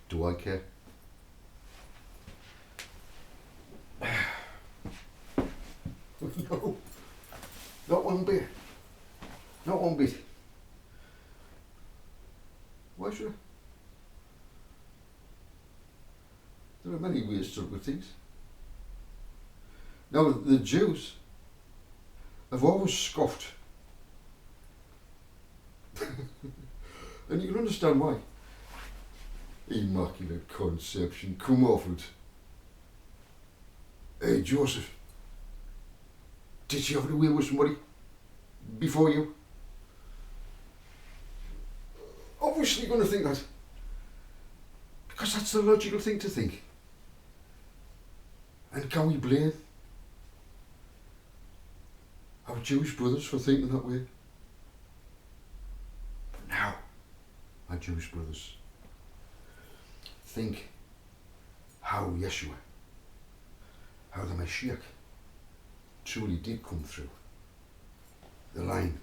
Do I care? No, not one bit. Not one bit. Why should I? There are many ways to look at things. Now, the Jews have always scoffed. And you can understand why. Immaculate Conception, come off it. Hey, Joseph, did she have an away with somebody before you? Obviously you're going to think that. Because that's the logical thing to think. And can we blame our Jewish brothers for thinking that way? But now, our Jewish brothers, think how Yeshua, how the Mashiach truly did come through. The line,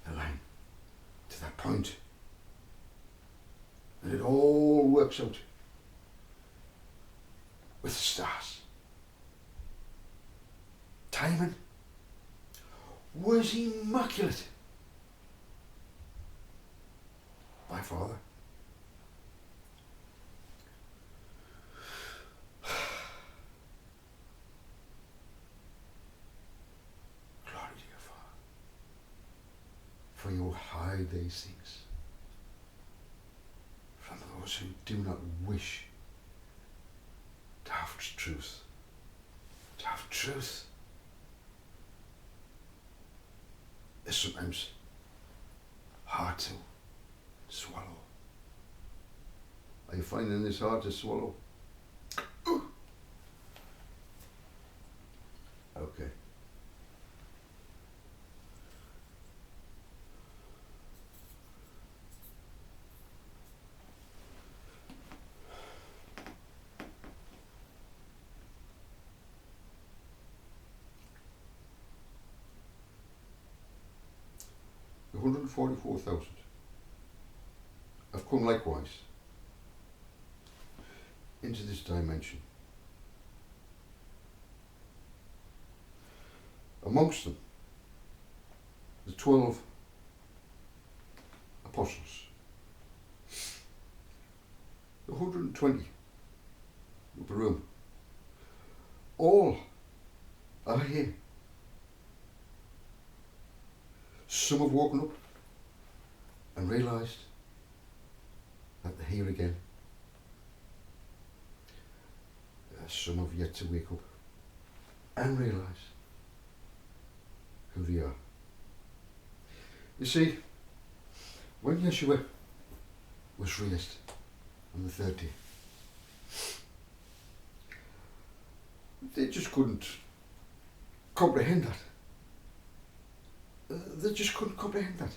to that point. And it all works out with the stars. Timing was immaculate. By Father. Glory to your Father. For you hide these things from those who do not wish to have truth. To have truth is sometimes hard to swallow. Are you finding this hard to swallow? Okay. The 144,000 have come likewise into this dimension. Amongst them, the 12 apostles, the 120 upper room, all are here. Some have woken up and realised that they're here again. Some have yet to wake up and realise who they are. You see, when Yeshua was raised on the third day, they just couldn't comprehend that. They just couldn't comprehend that.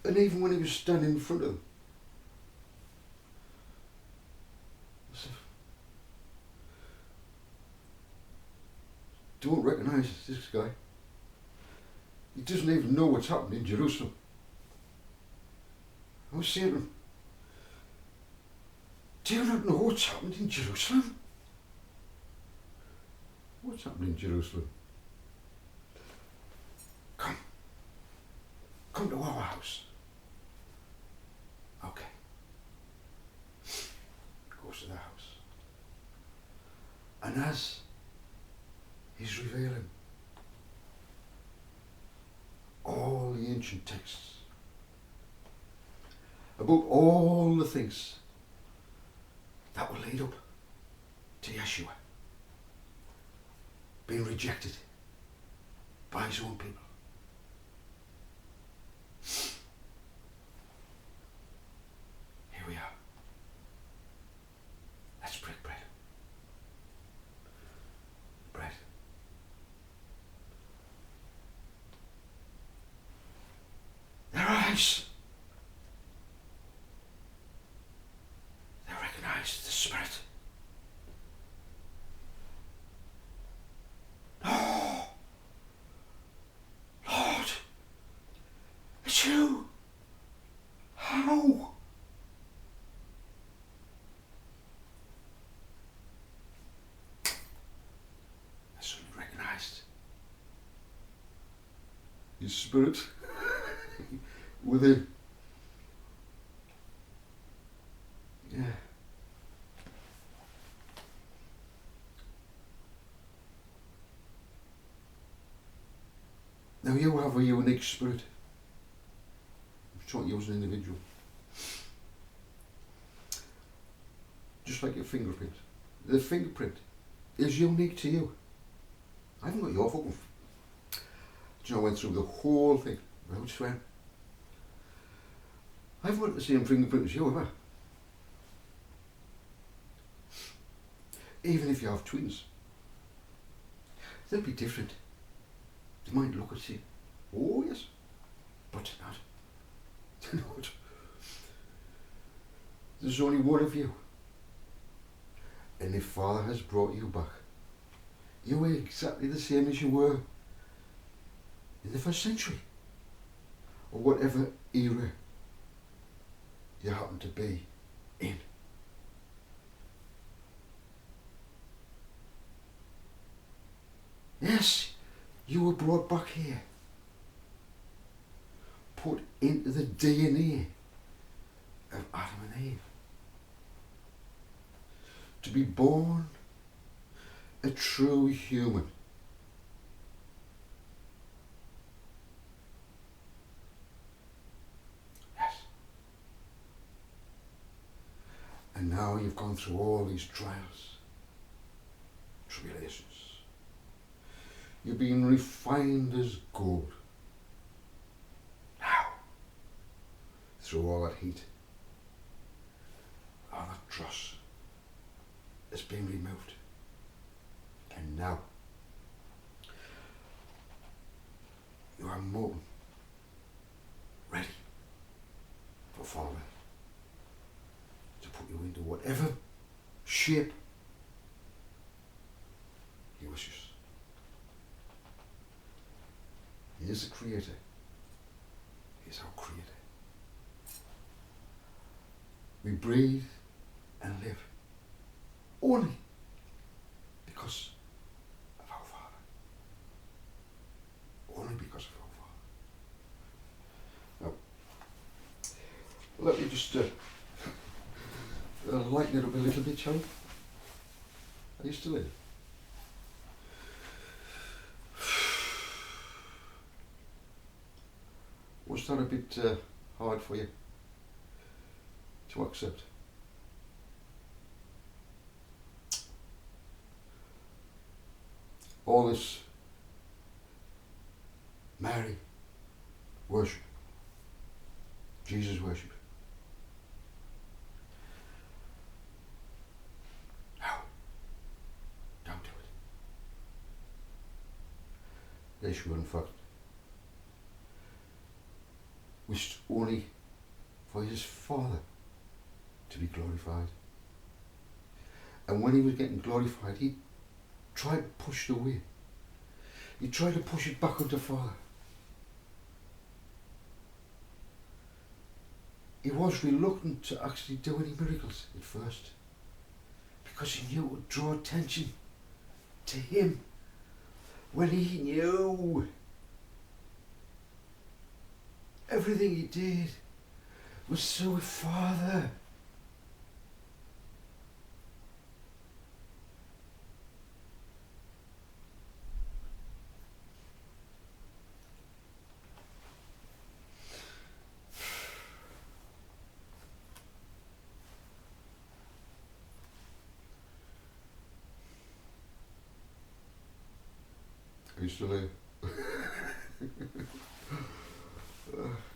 And even when he was standing in front of them, don't recognise this guy. He doesn't even know what's happened in Jerusalem. I was saying to him, do you not know what's happened in Jerusalem? What's happened in Jerusalem? Come to our house. Okay. Goes to the house. And as he's revealing all the ancient texts about all the things that will lead up to Yeshua being rejected by his own people. Here we are. Let's break bread. Bread. Their eyes. They recognize the Spirit. How? I suddenly recognised his spirit within. Yeah. Now you have a unique spirit. It's not you as an individual. Just like your fingerprint. The fingerprint is unique to you. I haven't got your fucking. Do you know, I went through the whole thing without swearing. I haven't got the same fingerprint as you, have I? Even if you have twins, they'll be different. They might look at you, oh yes, but not. They're not. There's only one of you. And if Father has brought you back, you are exactly the same as you were in the first century, or whatever era you happen to be in. Yes, you were brought back here, put into the DNA of Adam and Eve, to be born a true human. Yes. And now you've gone through all these trials, tribulations. You're being refined as gold. Now, through all that heat, all that dross is being removed. And now, you are molten, ready for Father to put you into whatever shape He wishes. He is the Creator. He is our Creator. We breathe and live only because of our Father. Only because of our Father. Now, let me just lighten it up a little bit, shall we? Are you still in? Was that a bit hard for you to accept? All this Mary worship, Jesus worship. No, don't do it. Yeshua, in fact, wished only for his Father to be glorified. And when he was getting glorified, he tried to push it away. He tried to push it back onto Father. He was reluctant to actually do any miracles at first, because he knew it would draw attention to him, when he knew everything he did was so Father. Are you still here?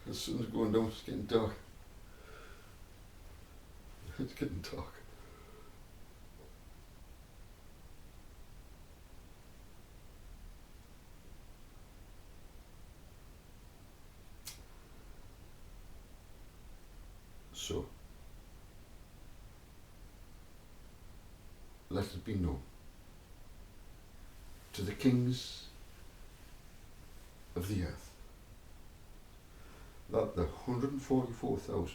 The sun's going down, it's getting dark. It's getting dark. So, let it be known to the kings of the earth that the 144,000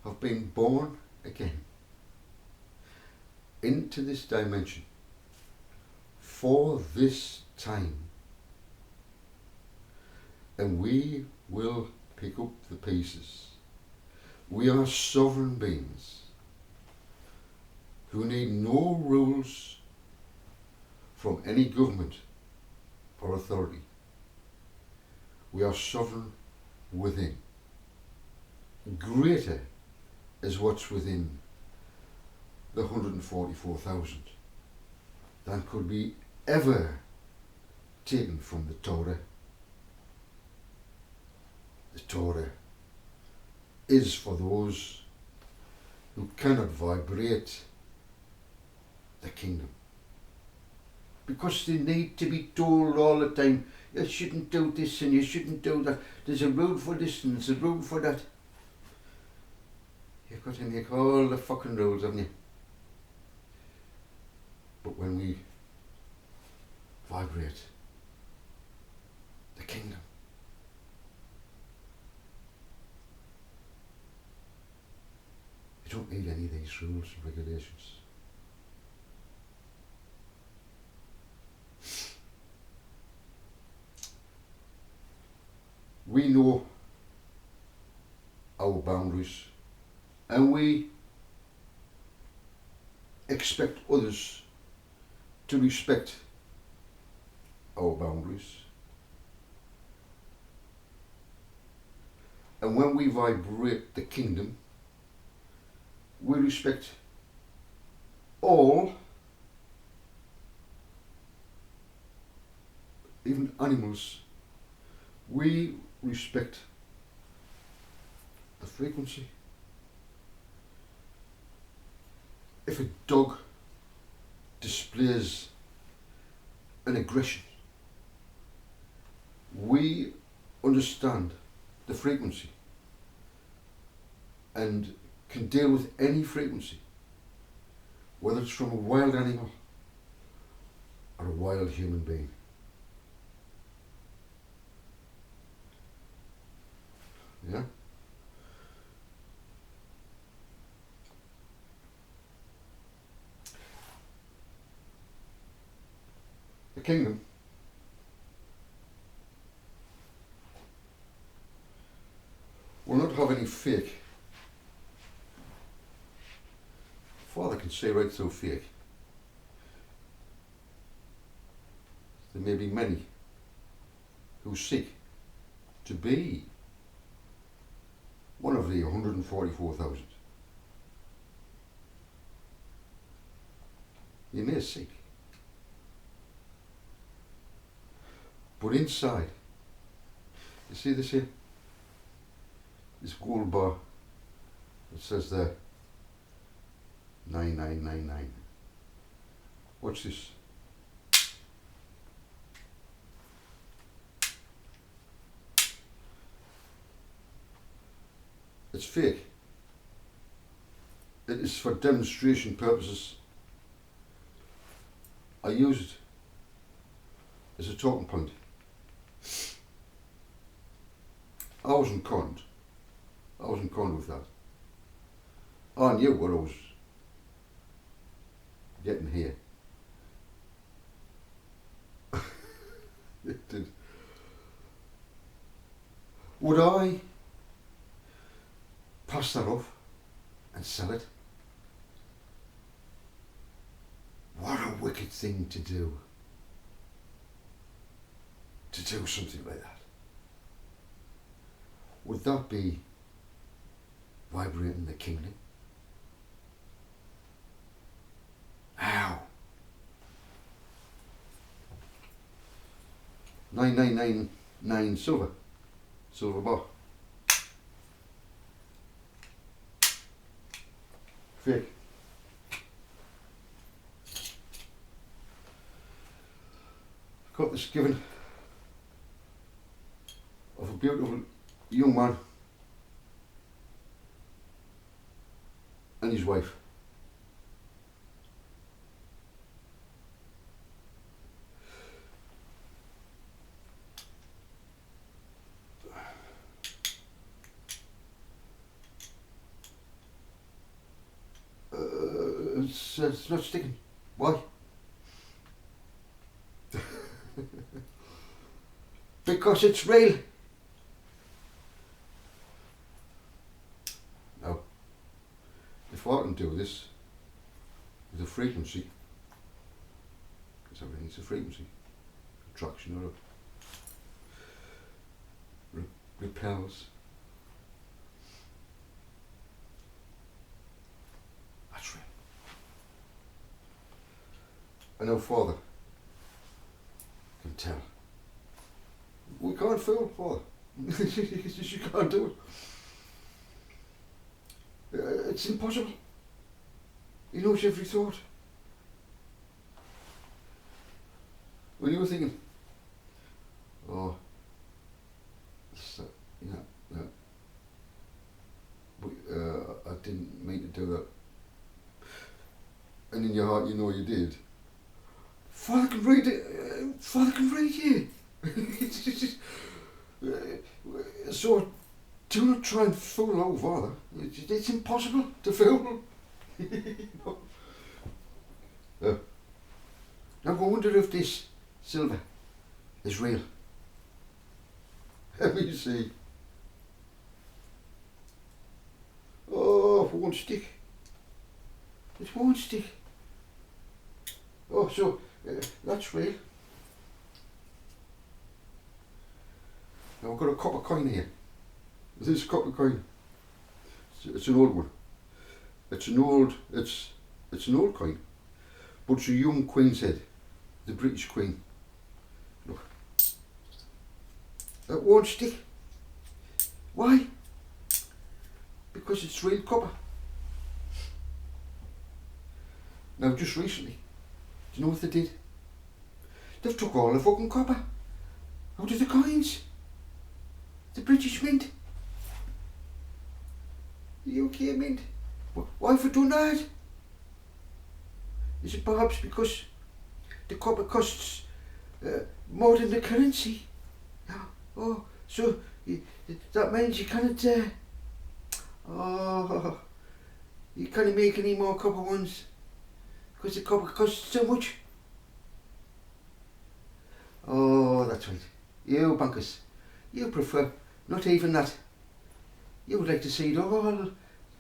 have been born again into this dimension for this time, and we will pick up the pieces. We are sovereign beings who need no rules from any government or authority. We are sovereign within. Greater is what's within the 144,000 than could be ever taken from the Torah. The Torah is for those who cannot vibrate the kingdom, because they need to be told all the time, you shouldn't do this and you shouldn't do that, there's a rule for this and there's a rule for that. You've got to make all the fucking rules, haven't you? But when we vibrate the kingdom, you don't need any of these rules and regulations. We know our boundaries, and we expect others to respect our boundaries. And when we vibrate the kingdom, we respect all, even animals. We respect the frequency. If a dog displays an aggression, we understand the frequency and can deal with any frequency, whether it's from a wild animal or a wild human being. Yeah? The kingdom will not have any fake. Father can say right through fake. There may be many who seek to be one of the 144,000. You may seek. But inside, you see this here? This gold bar that says there 9999. Watch this. It's fake. It is for demonstration purposes. I use it as a talking point. I wasn't conned. I wasn't conned with that. I knew what I was getting here. It did. Would I pass that off and sell it? What a wicked thing to do. To do something like that. Would that be vibrating the kingdom? How? 9999 silver bar. Fake. Got this given of a beautiful young man and his wife. it's not sticking. Why? Because it's real. Now, if I can do this with a frequency, because everything's a frequency, attraction or repels. That's real. I know Father can tell. We can't fool Father. You can't do it. It's impossible. He knows every thought. When you were thinking, oh, yeah, I didn't mean to do that. And in your heart you know you did. Father can read it. Father can read you. So do not try and fool old Father. It's impossible to fool. Now I wonder if this silver is real. Let me see. Oh, it won't stick. It won't stick. Oh, so that's real. Now I've got a copper coin here. This copper coin. It's an old one. It's an old coin, but it's a young Queen's head, the British Queen. Look, that won't stick. Why? Because it's real copper. Now just recently, do you know what they did? They've took all the fucking copper out of the coins. The British Mint. The UK Mint. Why have they done that? Is it perhaps because the copper costs more than the currency? Oh, so that means you can't you can't make any more copper ones because the copper costs so much. Oh, that's right. You bankers, you prefer not even that. You would like to see it all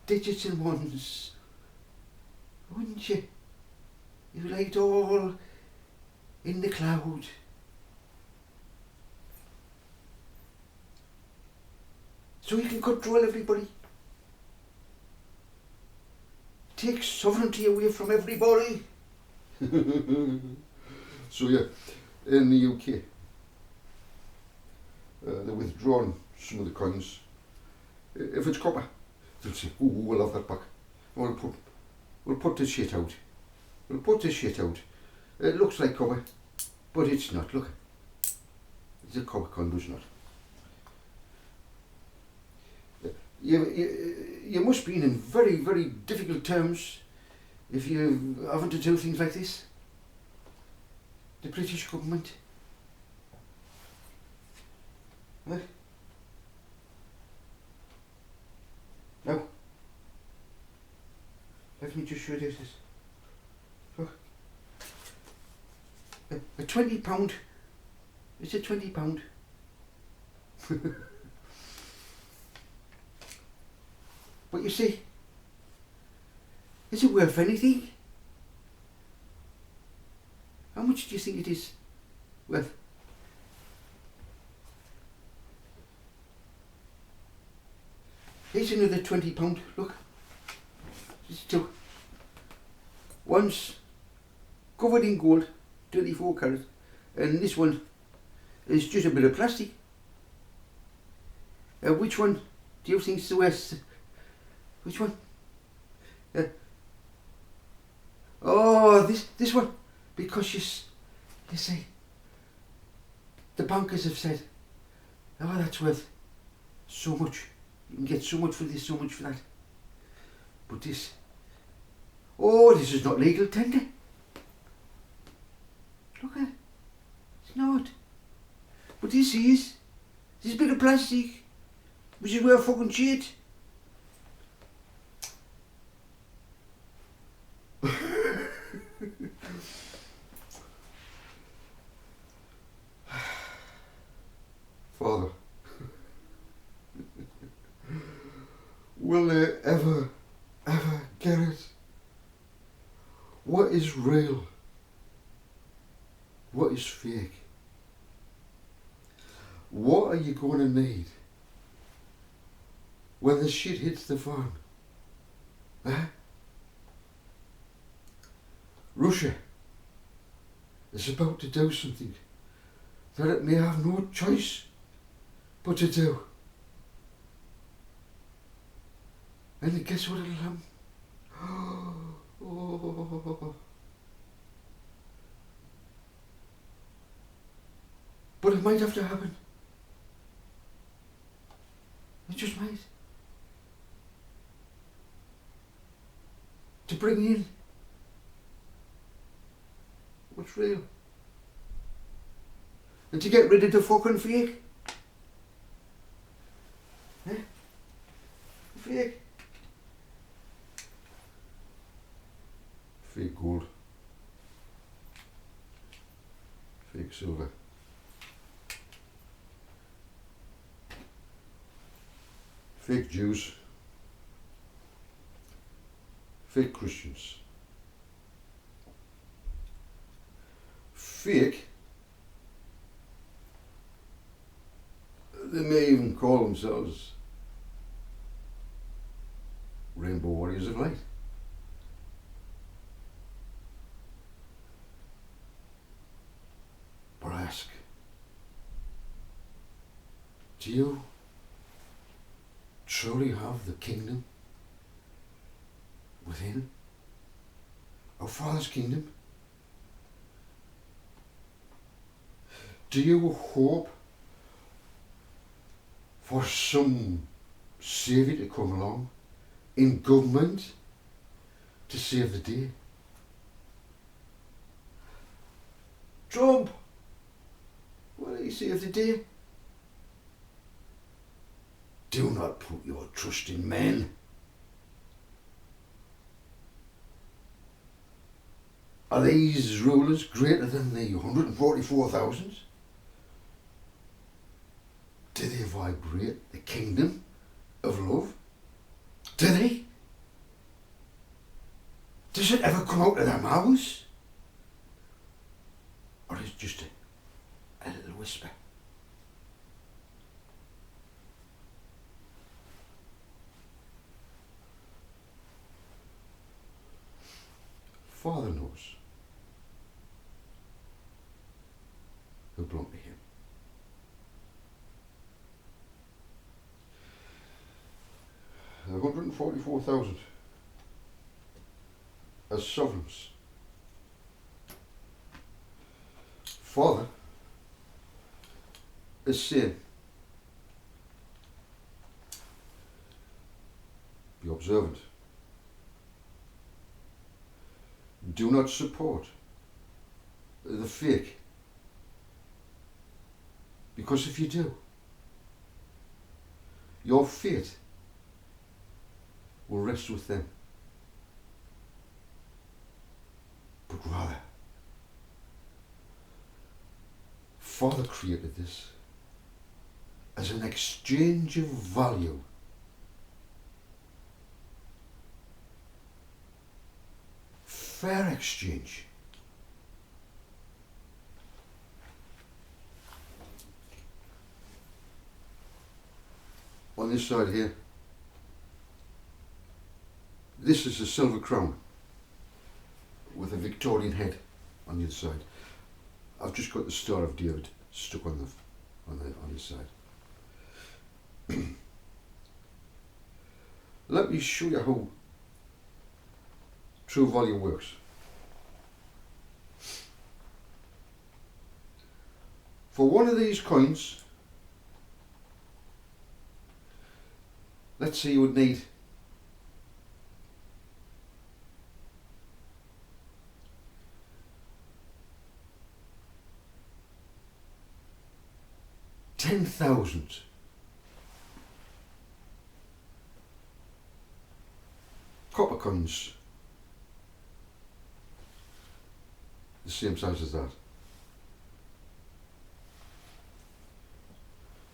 digital ones, wouldn't you? You like it all in the cloud. So you can control everybody. Take sovereignty away from everybody. So yeah, in the UK, they're withdrawing some of the coins. If it's copper, they'll say, "Oh, we'll have that back. We'll put this shit out. We'll put this shit out. It looks like copper, but it's not. Look, it's a copper coin, but it's not." You must be in very, very difficult terms if you're having to do things like this. The British government. Right? Now, let me just show you this. Look. A £20. It's a £20. But you see, is it worth anything? How much do you think it is worth? Here's another £20. Look, just two. One's covered in gold, 34 carat, and this one is just a bit of plastic. Which one do you think is the worst? Which one? Oh, this one, because you see, the bankers have said, oh, that's worth so much. You can get so much for this, so much for that. But this, oh, this is not legal tender. Look at it. It's not. But this is. This bit of plastic, which is worth fucking shit. Will they ever get it? What is real? What is fake? What are you going to need when the shit hits the fan? Huh? Russia is about to do something that it may have no choice but to do. And guess what it'll happen? Oh. But it might have to happen. It just might. To bring in what's real. And to get rid of the fucking fake. Eh? Fake. Fake gold. Fake silver. Fake Jews. Fake Christians. Fake. They may even call themselves Rainbow Warriors of Light. But I ask, do you truly have the kingdom within? Our Father's kingdom? Do you hope for some saviour to come along in government to save the day? Trump, will he save the day? Do not put your trust in men. Are these rulers greater than the 144,000? Do they vibrate the kingdom of love? Do they? Does it ever come out of their mouths? Or is it just a little whisper? Father knows who belong to him. The 144,000 as sovereigns. Father is saying, be observant. Do not support the fake. Because if you do, your fate will rest with them. But rather, Father created this as an exchange of value. Fair exchange. On this side here, this is a silver crown with a Victorian head on the other side. I've just got the Star of David stuck on this side. Let me show you how true value works. For one of these coins, let's say you would need $10,000 copper coins, the same size as that,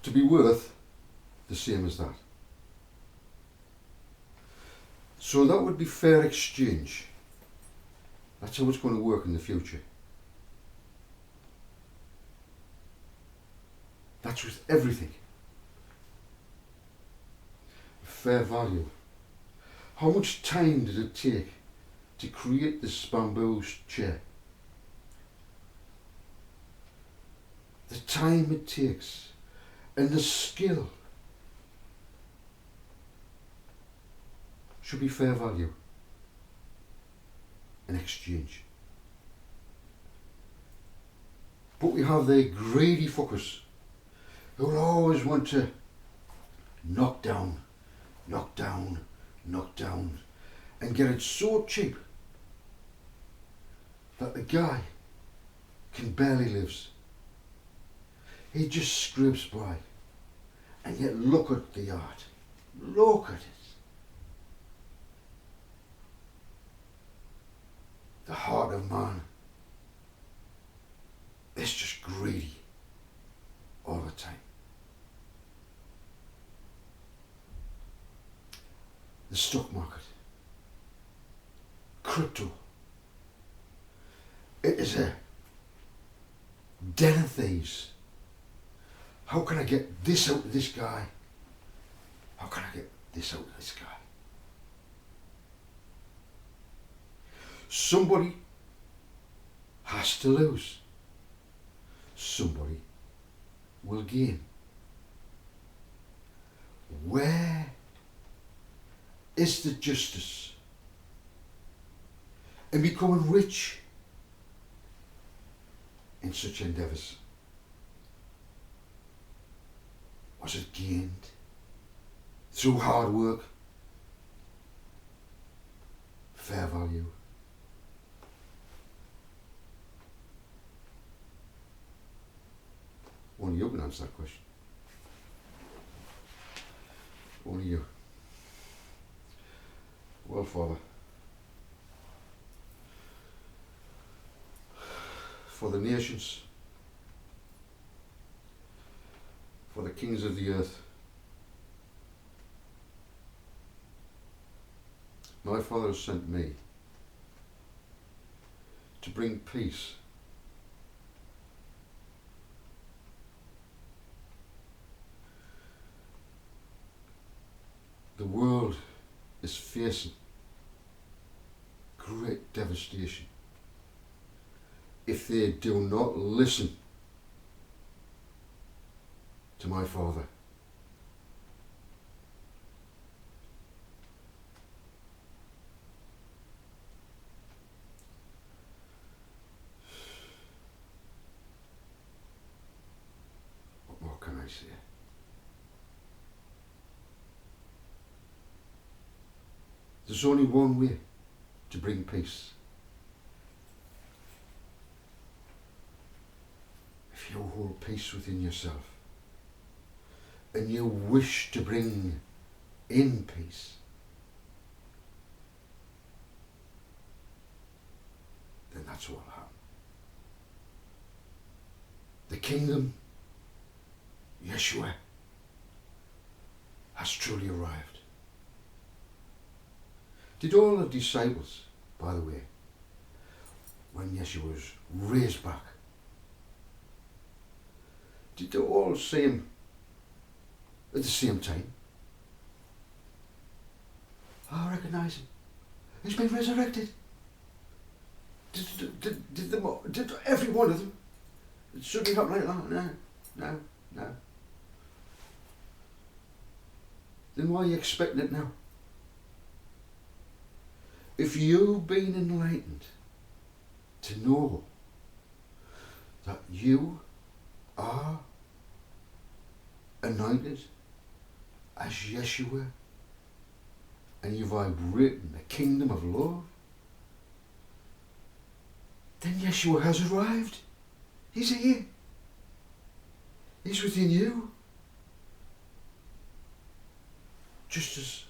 to be worth the same as that. So that would be fair exchange. That's how it's going to work in the future. That's with everything. Fair value. How much time did it take to create this bamboo chair? The time it takes and the skill should be fair value in exchange. But we have the greedy fuckers who will always want to knock down, knock down, knock down, and get it so cheap that the guy can barely lives. He just scrapes by, and yet look at the art. Look at it. The heart of man is just greedy all the time. The stock market, crypto, it is a den of thieves. How can I get this out of this guy? How can I get this out of this guy? Somebody has to lose. Somebody will gain. Where is the justice in becoming rich in such endeavours? Was it gained through hard work, fair value? Only you can answer that question. Only you. Well, Father, for the nations, for the kings of the earth, my Father has sent me to bring peace the world is facing great devastation if they do not listen to my Father. What more can I say? There's only one way to bring peace. If you hold peace within yourself and you wish to bring in peace, then that's what will happen. The kingdom, Yeshua, has truly arrived. Did all the disciples, by the way, when Yeshua was raised back, did they all see him at the same time? I recognise him. He's been resurrected. Did every one of them? It shouldn't happen like that. No. Then why are you expecting it now? If you've been enlightened to know that you are anointed as Yeshua and you vibrate in the kingdom of love, then Yeshua has arrived. He's here. He's within you. Just as